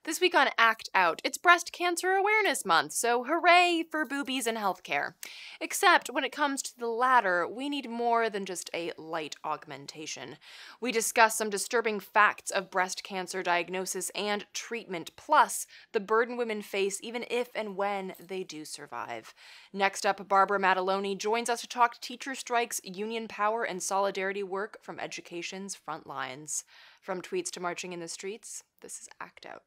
This week on Act Out, it's Breast Cancer Awareness Month, so hooray for boobies and healthcare. Except when it comes to the latter, we need more than just a light augmentation. We discuss some disturbing facts of breast cancer diagnosis and treatment, plus the burden women face even if and when they do survive. Next up, Barbara Madeloni joins us to talk teacher strikes, union power, and solidarity work from education's front lines. From tweets to marching in the streets, this is Act Out.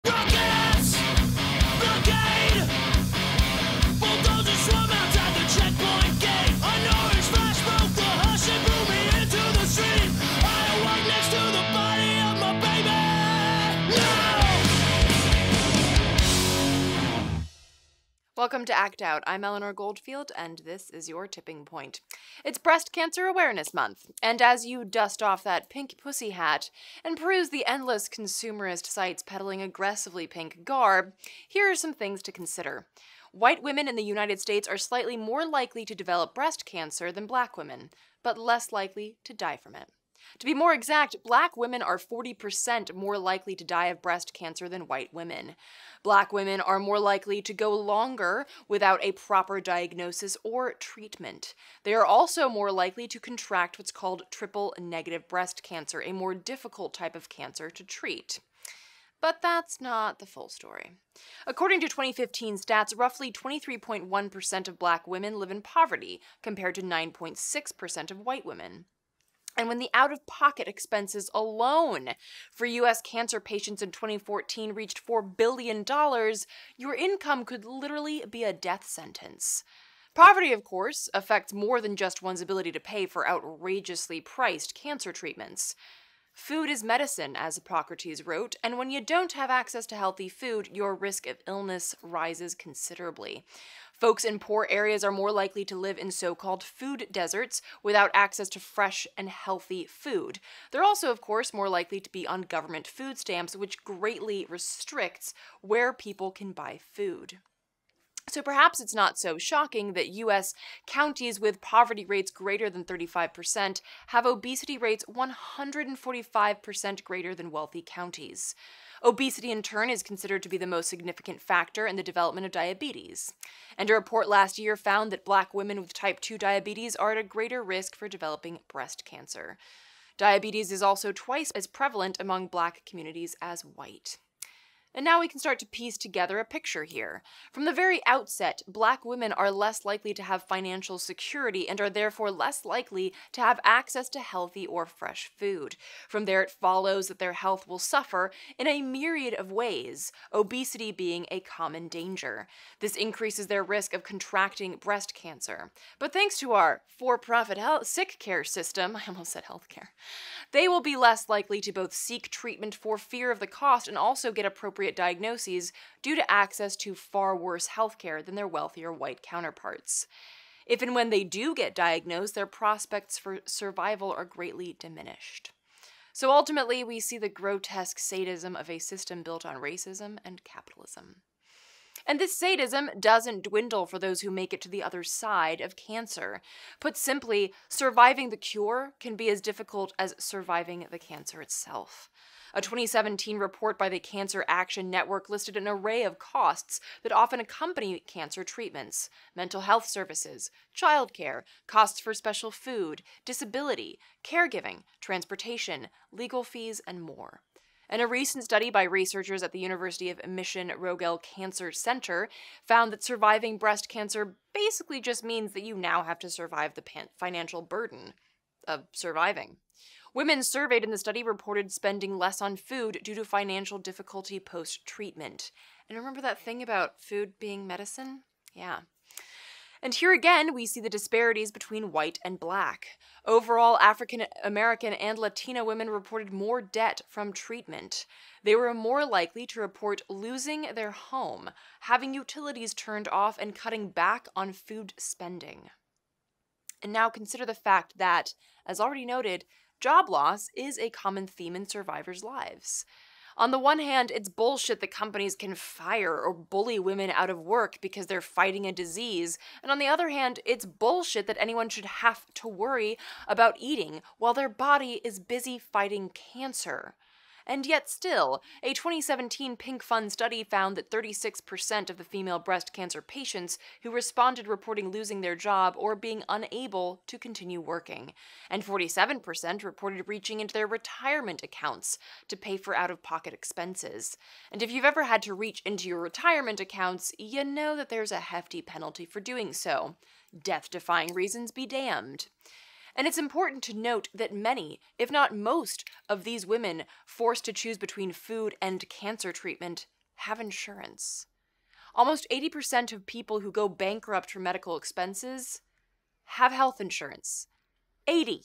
Rockets! Blockade! Bulldozers swarm outside the checkpoint gate. An orange flash broke the hush and blew me into the street. I awoke next to the body of my baby. No! Welcome to Act Out. I'm Eleanor Goldfield, and this is your tipping point. It's Breast Cancer Awareness Month, and as you dust off that pink pussy hat and peruse the endless consumerist sites peddling aggressively pink garb, here are some things to consider. White women in the United States are slightly more likely to develop breast cancer than black women, but less likely to die from it. To be more exact, black women are 40% more likely to die of breast cancer than white women. Black women are more likely to go longer without a proper diagnosis or treatment. They are also more likely to contract what's called triple-negative breast cancer, a more difficult type of cancer to treat. But that's not the full story. According to 2015 stats, roughly 23.1% of black women live in poverty, compared to 9.6% of white women. And when the out-of-pocket expenses alone for U.S. cancer patients in 2014 reached $4 billion, your income could literally be a death sentence. Poverty, of course, affects more than just one's ability to pay for outrageously priced cancer treatments. Food is medicine, as Hippocrates wrote, and when you don't have access to healthy food, your risk of illness rises considerably. Folks in poor areas are more likely to live in so-called food deserts without access to fresh and healthy food. They're also, of course, more likely to be on government food stamps, which greatly restricts where people can buy food. So perhaps it's not so shocking that U.S. counties with poverty rates greater than 35% have obesity rates 145% greater than wealthy counties. Obesity, in turn, is considered to be the most significant factor in the development of diabetes. And a report last year found that black women with type 2 diabetes are at a greater risk for developing breast cancer. Diabetes is also twice as prevalent among black communities as white. And now we can start to piece together a picture here. From the very outset, black women are less likely to have financial security and are therefore less likely to have access to healthy or fresh food. From there, it follows that their health will suffer in a myriad of ways, obesity being a common danger. This increases their risk of contracting breast cancer. But thanks to our for-profit sick care system, I almost said healthcare, they will be less likely to both seek treatment for fear of the cost and also get appropriate diagnoses due to access to far worse healthcare than their wealthier white counterparts. If and when they do get diagnosed, their prospects for survival are greatly diminished. So ultimately, we see the grotesque sadism of a system built on racism and capitalism. And this sadism doesn't dwindle for those who make it to the other side of cancer. Put simply, surviving the cure can be as difficult as surviving the cancer itself. A 2017 report by the Cancer Action Network listed an array of costs that often accompany cancer treatments: mental health services, childcare, costs for special food, disability, caregiving, transportation, legal fees, and more. And a recent study by researchers at the University of Mission-Rogel Cancer Center found that surviving breast cancer basically just means that you now have to survive the financial burden of surviving. Women surveyed in the study reported spending less on food due to financial difficulty post-treatment. And remember that thing about food being medicine? Yeah. And here again, we see the disparities between white and black. Overall, African American and Latina women reported more debt from treatment. They were more likely to report losing their home, having utilities turned off, and cutting back on food spending. And now consider the fact that, as already noted, job loss is a common theme in survivors' lives. On the one hand, it's bullshit that companies can fire or bully women out of work because they're fighting a disease, and on the other hand, it's bullshit that anyone should have to worry about eating while their body is busy fighting cancer. And yet still, a 2017 Pink Fund study found that 36% of the female breast cancer patients who responded reporting losing their job or being unable to continue working, and 47% reported reaching into their retirement accounts to pay for out-of-pocket expenses. And if you've ever had to reach into your retirement accounts, you know that there's a hefty penalty for doing so. Death-defying reasons be damned. And it's important to note that many, if not most, of these women forced to choose between food and cancer treatment have insurance. Almost 80% of people who go bankrupt for medical expenses have health insurance. 80.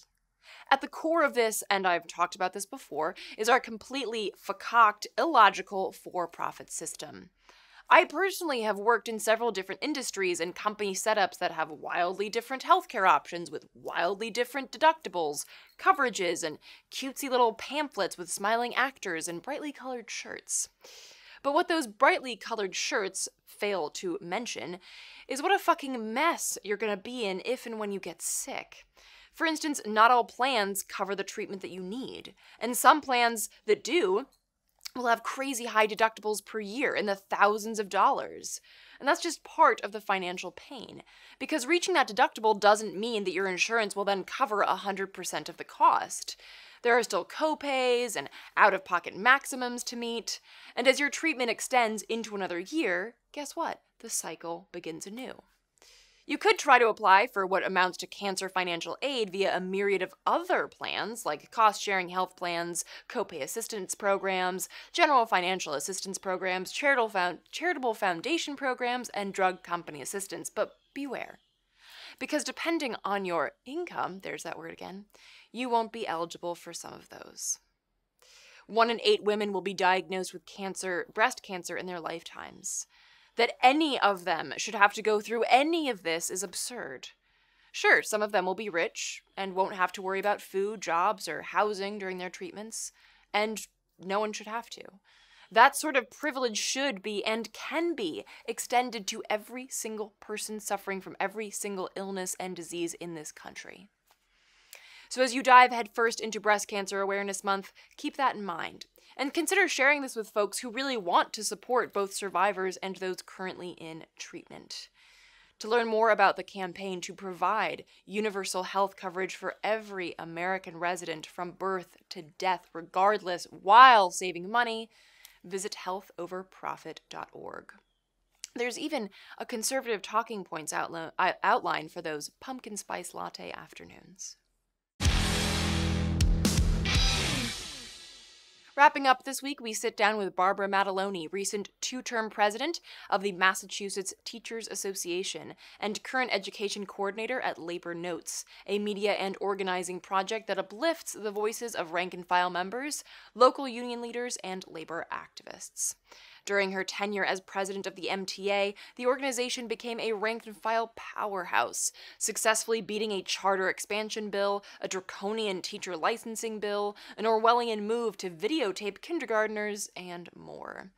At the core of this, and I've talked about this before, is our completely facocked, illogical for-profit system. I personally have worked in several different industries and company setups that have wildly different healthcare options with wildly different deductibles, coverages, and cutesy little pamphlets with smiling actors and brightly colored shirts. But what those brightly colored shirts fail to mention is what a fucking mess you're gonna be in if and when you get sick. For instance, not all plans cover the treatment that you need, and some plans that do will have crazy high deductibles per year in the thousands of dollars. And that's just part of the financial pain, because reaching that deductible doesn't mean that your insurance will then cover 100% of the cost. There are still copays and out-of-pocket maximums to meet, and as your treatment extends into another year, guess what? The cycle begins anew. You could try to apply for what amounts to cancer financial aid via a myriad of other plans, like cost-sharing health plans, copay assistance programs, general financial assistance programs, charitable foundation programs, and drug company assistance, but beware. Because depending on your income, there's that word again, you won't be eligible for some of those. 1 in 8 women will be diagnosed with breast cancer in their lifetimes. That any of them should have to go through any of this is absurd. Sure, some of them will be rich and won't have to worry about food, jobs, or housing during their treatments, and no one should have to. That sort of privilege should be and can be extended to every single person suffering from every single illness and disease in this country. So as you dive headfirst into Breast Cancer Awareness Month, keep that in mind. And consider sharing this with folks who really want to support both survivors and those currently in treatment. To learn more about the campaign to provide universal health coverage for every American resident from birth to death regardless, while saving money, visit healthoverprofit.org. There's even a conservative talking points outline for those pumpkin spice latte afternoons. Wrapping up this week, we sit down with Barbara Madeloni, recent 2-term president of the Massachusetts Teachers Association and current education coordinator at Labor Notes, a media and organizing project that uplifts the voices of rank-and-file members, local union leaders, and labor activists. During her tenure as president of the MTA, the organization became a rank-and-file powerhouse, successfully beating a charter expansion bill, a draconian teacher licensing bill, an Orwellian move to videotape kindergartners, and more.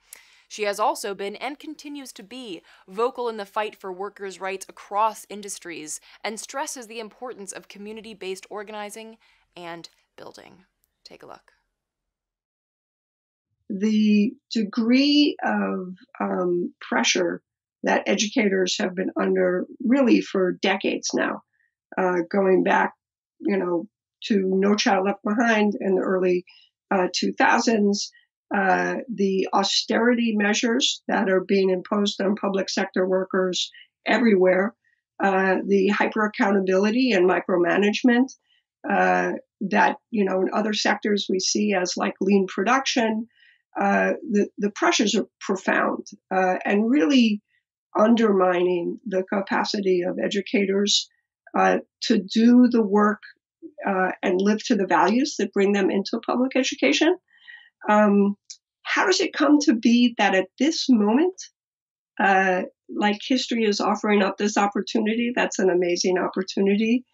She has also been, and continues to be, vocal in the fight for workers' rights across industries, and stresses the importance of community-based organizing and building. Take a look. The degree of pressure that educators have been under really for decades now, going back, to No Child Left Behind in the early 2000s, the austerity measures that are being imposed on public sector workers everywhere, the hyper accountability and micromanagement that, in other sectors we see as like lean production. The pressures are profound and really undermining the capacity of educators to do the work and live to the values that bring them into public education. How does it come to be that at this moment, like history is offering up this opportunity? That's an amazing opportunity.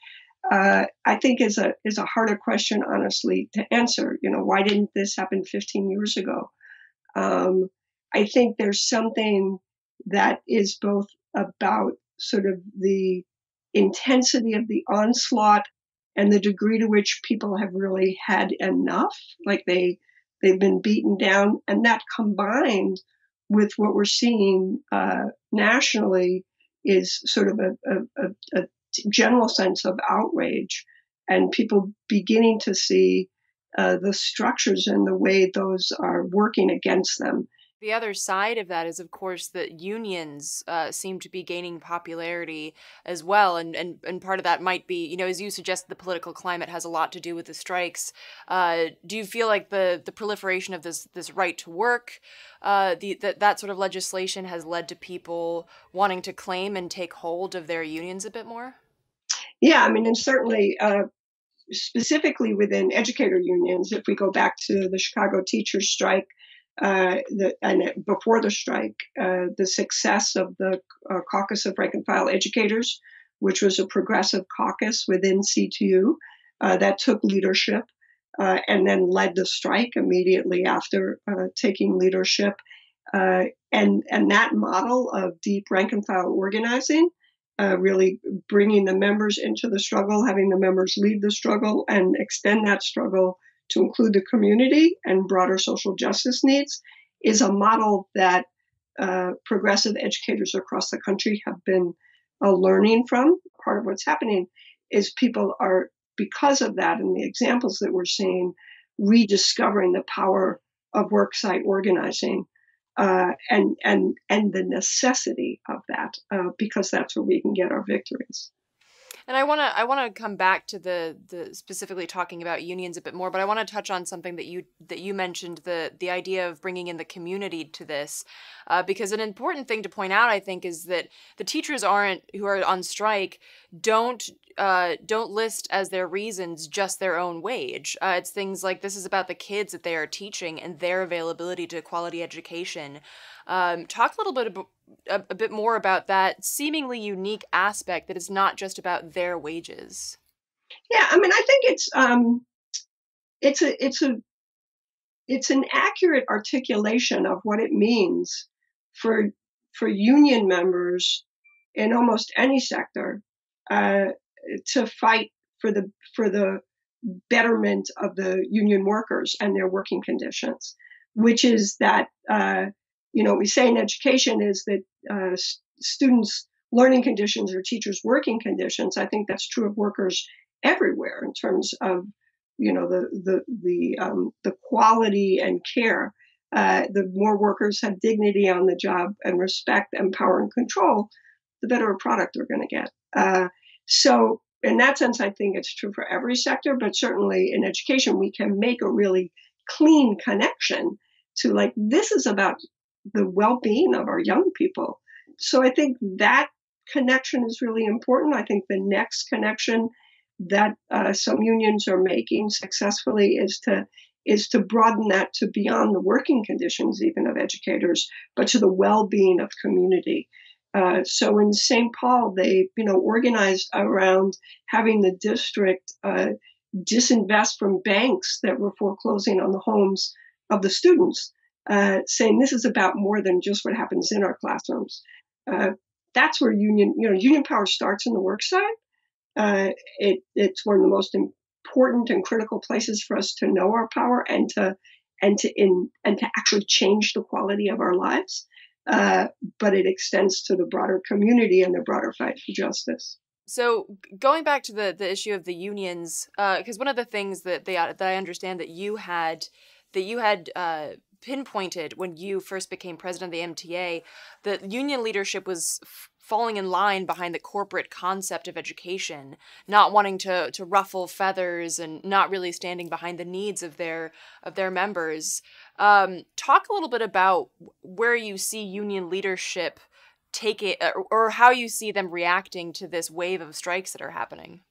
I think is a harder question, honestly, to answer. Why didn't this happen 15 years ago? I think there's something that is both about sort of the intensity of the onslaught and the degree to which people have really had enough. Like they They've been beaten down, and that combined with what we're seeing nationally is sort of a general sense of outrage, and people beginning to see the structures and the way those are working against them. The other side of that is, of course, that unions seem to be gaining popularity as well, and part of that might be, as you suggest, the political climate has a lot to do with the strikes. Do you feel like the proliferation of this right to work, that sort of legislation has led to people wanting to claim and take hold of their unions a bit more? Yeah, I mean, and certainly specifically within educator unions, if we go back to the Chicago teachers strike, before the strike, the success of the Caucus of Rank and File Educators, which was a progressive caucus within CTU that took leadership and then led the strike immediately after taking leadership. And that model of deep rank and file organizing, really bringing the members into the struggle, having the members lead the struggle and extend that struggle to include the community and broader social justice needs, is a model that progressive educators across the country have been learning from. Part of what's happening is people are, because of that and the examples that we're seeing, rediscovering the power of worksite organizing and the necessity of that, because that's where we can get our victories. And I wanna come back to the specifically talking about unions a bit more, but I want to touch on something that you mentioned, the idea of bringing in the community to this, because an important thing to point out, I think, is that the teachers who are on strike don't list as their reasons just their own wage. It's things like, this is about the kids that they are teaching and their availability to quality education. Talk a little bit a bit more about that seemingly unique aspect that is not just about their wages. Yeah, I mean, I think it's it's an accurate articulation of what it means for union members in almost any sector uh, to fight for the betterment of the union workers and their working conditions, which is that we say in education is that students' learning conditions or teachers' working conditions. I think that's true of workers everywhere in terms of the quality and care. The more workers have dignity on the job and respect and power and control, the better a product they're going to get. So in that sense, I think it's true for every sector, but certainly in education, we can make a really clean connection to, like, this is about the well-being of our young people. So I think that connection is really important. I think the next connection that some unions are making successfully is to broaden that to beyond the working conditions even of educators, but to the well-being of community. So in St. Paul, they organized around having the district disinvest from banks that were foreclosing on the homes of the students, saying this is about more than just what happens in our classrooms. That's where union power starts in the work site. It's one of the most important and critical places for us to know our power and to actually change the quality of our lives. But it extends to the broader community and the broader fight for justice. So going back to the issue of the unions, because one of the things that I understand that you had pinpointed when you first became president of the MTA, that union leadership was falling in line behind the corporate concept of education, not wanting to ruffle feathers and not really standing behind the needs of their members. Talk a little bit about where you see union leadership take it, or how you see them reacting to this wave of strikes that are happening.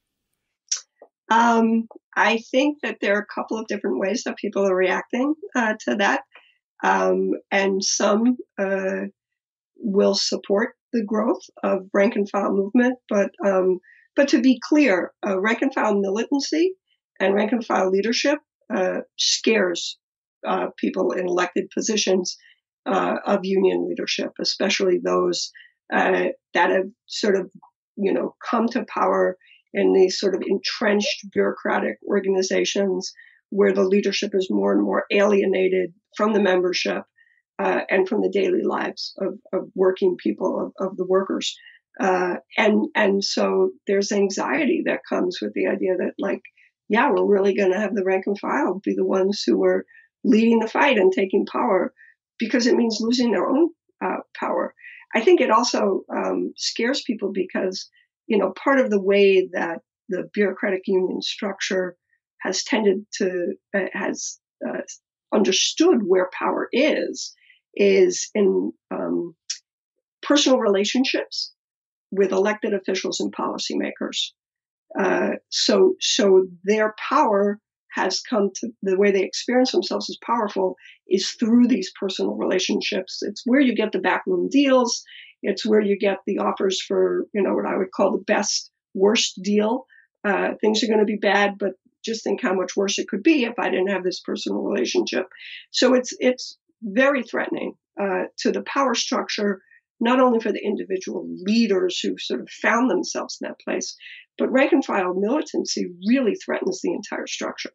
I think that there are a couple of different ways that people are reacting to that. And some will support the growth of rank and file movement, but to be clear, rank and file militancy and rank and file leadership scares people in elected positions of union leadership, especially those that have sort of come to power in these sort of entrenched bureaucratic organizations where the leadership is more and more alienated from the membership and from the daily lives of working people, of the workers. And so there's anxiety that comes with the idea that, like, yeah, we're really going to have the rank and file be the ones who are leading the fight and taking power, because it means losing their own power. I think it also scares people because, part of the way that the bureaucratic union structure has tended to, has understood where power is in personal relationships with elected officials and policymakers. So their power has come to, the way they experience themselves as powerful is through these personal relationships. It's where you get the backroom deals. It's where you get the offers for, what I would call the best, worst deal. Things are going to be bad, but just think how much worse it could be if I didn't have this personal relationship. So it's very threatening to the power structure, not only for the individual leaders who sort of found themselves in that place, but rank and file militancy really threatens the entire structure.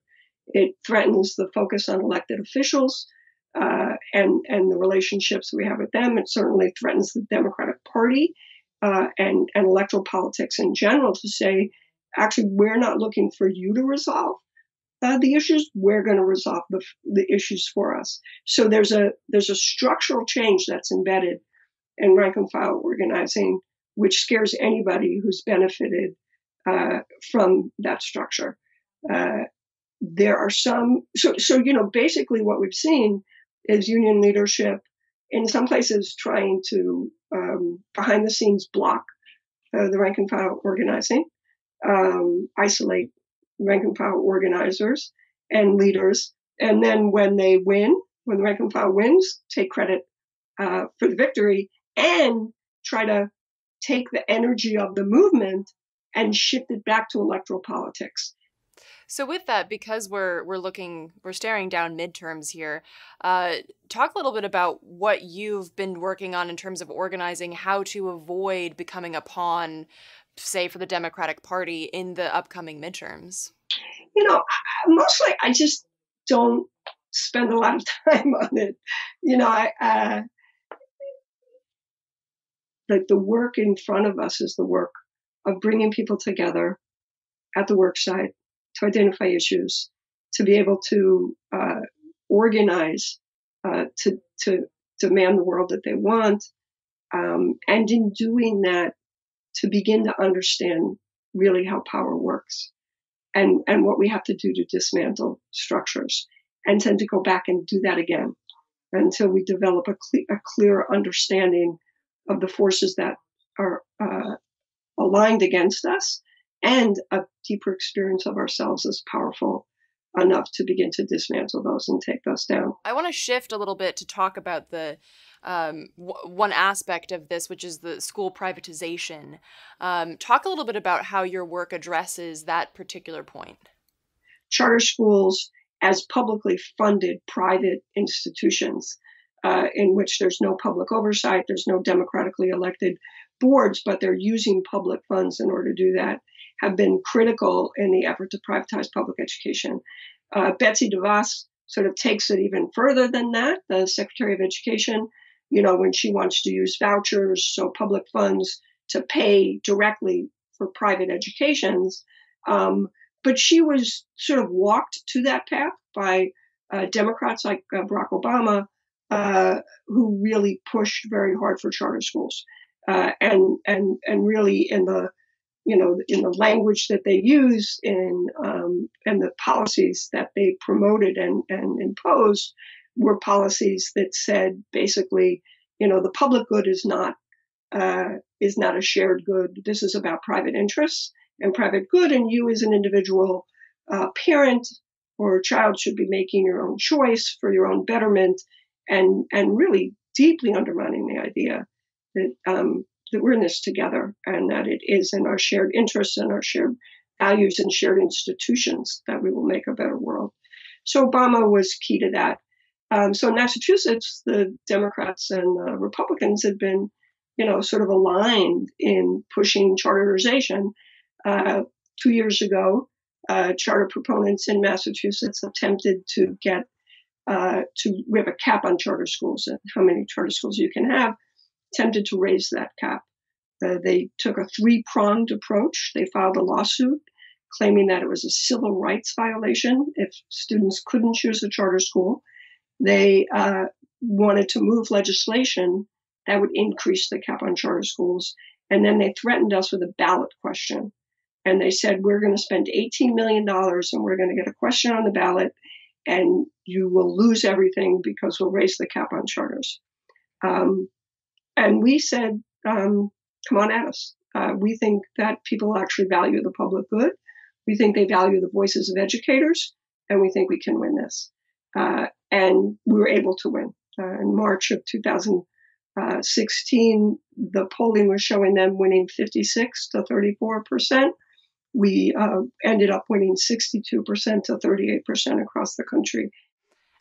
It threatens the focus on elected officials and the relationships we have with them. It certainly threatens the Democratic Party and electoral politics in general, to say, actually, we're not looking for you to resolve the issues. We're going to resolve the issues for us. So there's a structural change that's embedded in rank and file organizing, which scares anybody who's benefited from that structure. There are some, basically what we've seen is union leadership in some places trying to, behind the scenes, block the rank and file organizing, isolate rank and file organizers and leaders. And then when the rank and file wins, take credit for the victory and try to take the energy of the movement and shift it back to electoral politics. So with that, because we're staring down midterms here, talk a little bit about what you've been working on in terms of organizing, how to avoid becoming a pawn, say, for the Democratic Party in the upcoming midterms. Mostly I just don't spend a lot of time on it. The work in front of us is the work of bringing people together at the work site to identify issues, to be able to organize, to demand the world that they want, and in doing that, to begin to understand really how power works and what we have to do to dismantle structures, and then to go back and do that again until we develop a clear understanding of the forces that are aligned against us, and a deeper experience of ourselves as powerful enough to begin to dismantle those and take those down. I want to shift a little bit to talk about the one aspect of this, which is the school privatization. Talk a little bit about how your work addresses that particular point. Charter schools as publicly funded private institutions in which there's no public oversight, there's no democratically elected boards, but they're using public funds in order to do that, have been critical in the effort to privatize public education. Betsy DeVos sort of takes it even further than that, the Secretary of Education, when she wants to use vouchers, so public funds, to pay directly for private educations. But she was sort of walked to that path by Democrats like Barack Obama, who really pushed very hard for charter schools, and really in the language that they use and the policies that they promoted and imposed were policies that said basically, the public good is not a shared good. This is about private interests and private good, and you as an individual parent or child should be making your own choice for your own betterment, and really deeply undermining the idea that we're in this together and that it is in our shared interests and our shared values and shared institutions that we will make a better world. So Obama was key to that. So in Massachusetts, the Democrats and Republicans had been, sort of aligned in pushing charterization. 2 years ago, charter proponents in Massachusetts attempted to get we have a cap on charter schools and how many charter schools you can have, attempted to raise that cap. They took a three-pronged approach. They filed a lawsuit claiming that it was a civil rights violation if students couldn't choose a charter school. They wanted to move legislation that would increase the cap on charter schools. And then they threatened us with a ballot question. And they said, we're going to spend $18 million and we're going to get a question on the ballot and you will lose everything because we'll raise the cap on charters. And we said, come on at us. We think that people actually value the public good. We think they value the voices of educators, and we think we can win this. And we were able to win. In March of 2016, the polling was showing them winning 56 to 34%. We ended up winning 62% to 38% across the country.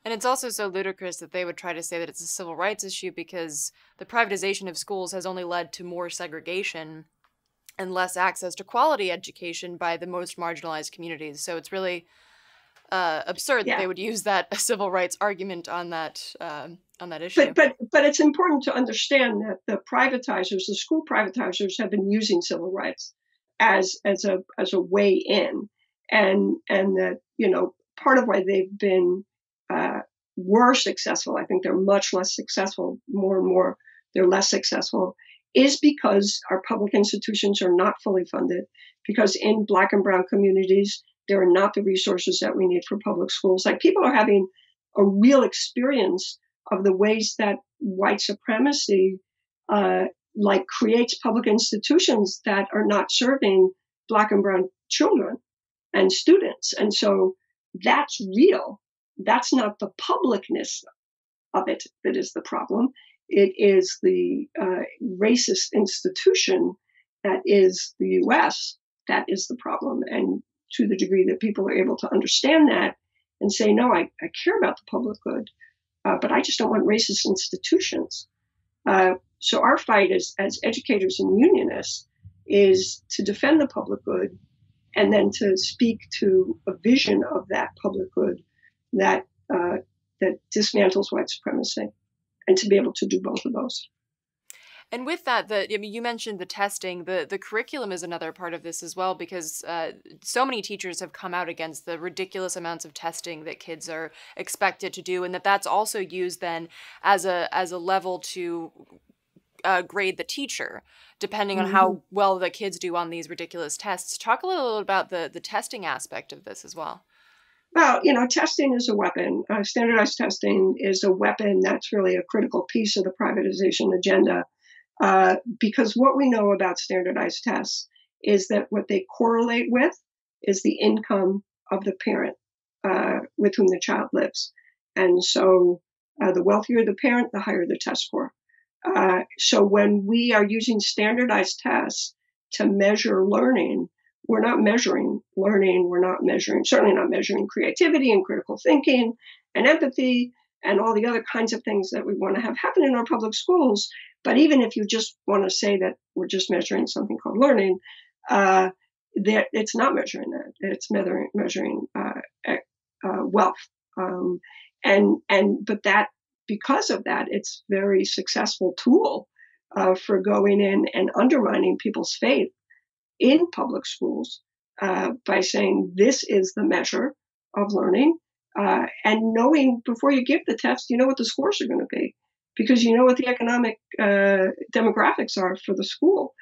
And it's also so ludicrous that they would try to say that it's a civil rights issue because the privatization of schools has only led to more segregation and less access to quality education by the most marginalized communities. So it's really absurd that they would use that civil rights argument on that issue. But it's important to understand that the school privatizers, have been using civil rights as a way in, and that part of why they've been were successful. I think they're much less successful. More and more, they're less successful. Is because our public institutions are not fully funded, because in Black and brown communities, there are not the resources that we need for public schools. Like, people are having a real experience of the ways that white supremacy creates public institutions that are not serving Black and brown children and students. And so that's real. That's not the publicness of it that is the problem. It is the racist institution that is the U.S. that is the problem. And to the degree that people are able to understand that and say, no, I care about the public good, but I just don't want racist institutions. So our fight as educators and unionists is to defend the public good and then to speak to a vision of that public good that dismantles white supremacy, and to be able to do both of those. And with that, you mentioned the testing. The curriculum is another part of this as well, because so many teachers have come out against the ridiculous amounts of testing that kids are expected to do, and that's also used then as a level to grade the teacher, depending on how well the kids do on these ridiculous tests. Talk a little about the testing aspect of this as well. Well, testing is a weapon. Standardized testing is a weapon that's really a critical piece of the privatization agenda. Because what we know about standardized tests is that what they correlate with is the income of the parent with whom the child lives. And so the wealthier the parent, the higher the test score. So when we are using standardized tests to measure learning, we're not measuring learning. We're certainly not measuring creativity and critical thinking and empathy and all the other kinds of things that we want to have happen in our public schools. But even if you just want to say that we're just measuring something called learning, it's not measuring that. It's measuring wealth. But that, because of that, it's a very successful tool for going in and undermining people's faith in public schools by saying this is the measure of learning, and knowing before you give the test, what the scores are going to be, because you know what the economic demographics are for the school.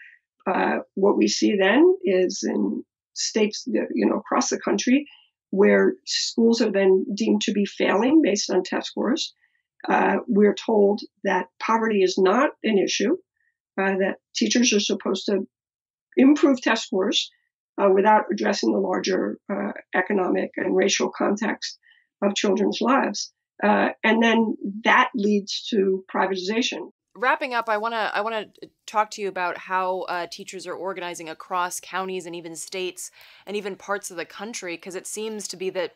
What we see then is in states, across the country, where schools are then deemed to be failing based on test scores. We're told that poverty is not an issue, that teachers are supposed to improve test scores without addressing the larger economic and racial context of children's lives. And then that leads to privatization. Wrapping up, I want to talk to you about how teachers are organizing across counties and even states and even parts of the country, because it seems to be that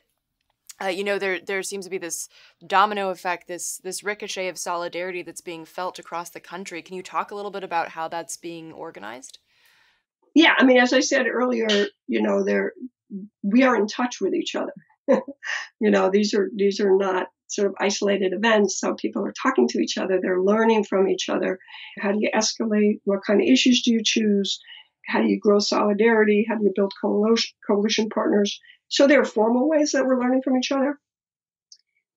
there seems to be this domino effect, this ricochet of solidarity that's being felt across the country. Can you talk a little bit about how that's being organized? Yeah, I mean, as I said earlier, we are in touch with each other. These are not sort of isolated events. So people are talking to each other. They're learning from each other. How do you escalate? What kind of issues do you choose? How do you grow solidarity? How do you build coalition partners? So there are formal ways that we're learning from each other.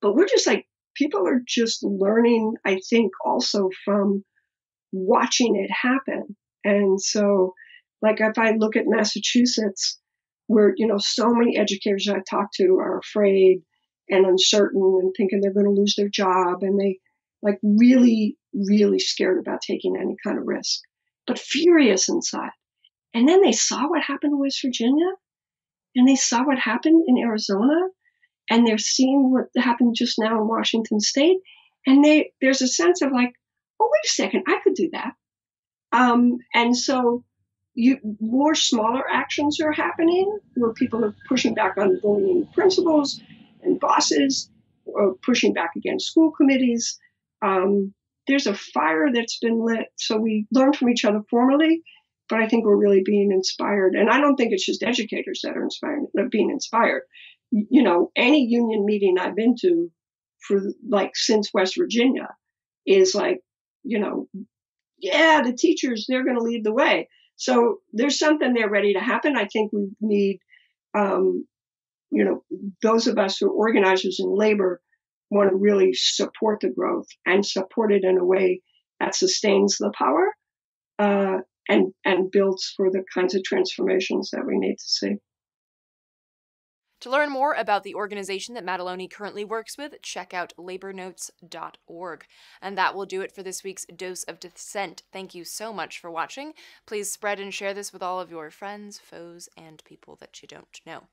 But we're just like, people are just learning, I think, also from watching it happen. And so, like, if I look at Massachusetts, where, so many educators I talk to are afraid and uncertain and thinking they're going to lose their job. And they like really, really scared about taking any kind of risk, but furious inside. And then they saw what happened in West Virginia, and they saw what happened in Arizona, and they're seeing what happened just now in Washington State. And there's a sense of like, oh, wait a second, I could do that. And so more smaller actions are happening where people are pushing back on bullying principals and bosses, or pushing back against school committees. There's a fire that's been lit. So we learn from each other formally, but I think we're really being inspired. And I don't think it's just educators that are being inspired. Any union meeting I've been to since West Virginia is like, the teachers, they're going to lead the way. So there's something there ready to happen. I think we need, those of us who are organizers in labor want to really support the growth and support it in a way that sustains the power and builds for the kinds of transformations that we need to see. To learn more about the organization that Madeloni currently works with, check out labornotes.org. And that will do it for this week's Dose of Dissent. Thank you so much for watching. Please spread and share this with all of your friends, foes, and people that you don't know.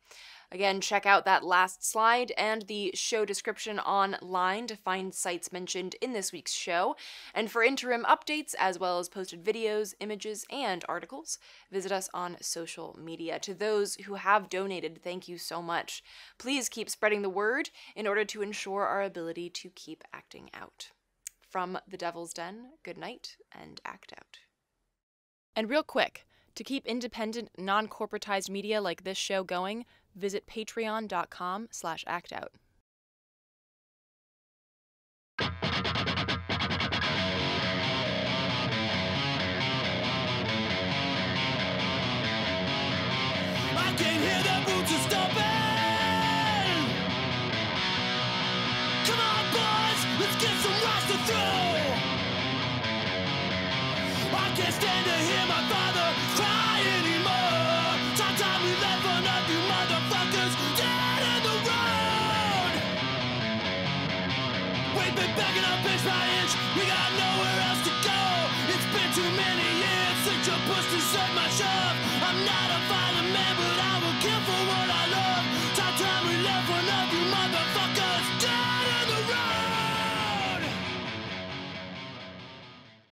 Again, check out that last slide and the show description online to find sites mentioned in this week's show. And for interim updates, as well as posted videos, images, and articles, visit us on social media. To those who have donated, thank you so much. Please keep spreading the word in order to ensure our ability to keep acting out. From the Devil's Den, good night and act out. And real quick, to keep independent, non-corporatized media like this show going, visit patreon.com/actout. I can hear the boots are stomping. Come on, boys, let's get some rice to throw. I can't stand to hear my father cry anymore. Time we left on a few motherfuckers dead in the road. We've been backing up inch by inch. We got nowhere else to go. It's been too many years since your push to serve my shove. I'm not a violent man, but I will kill for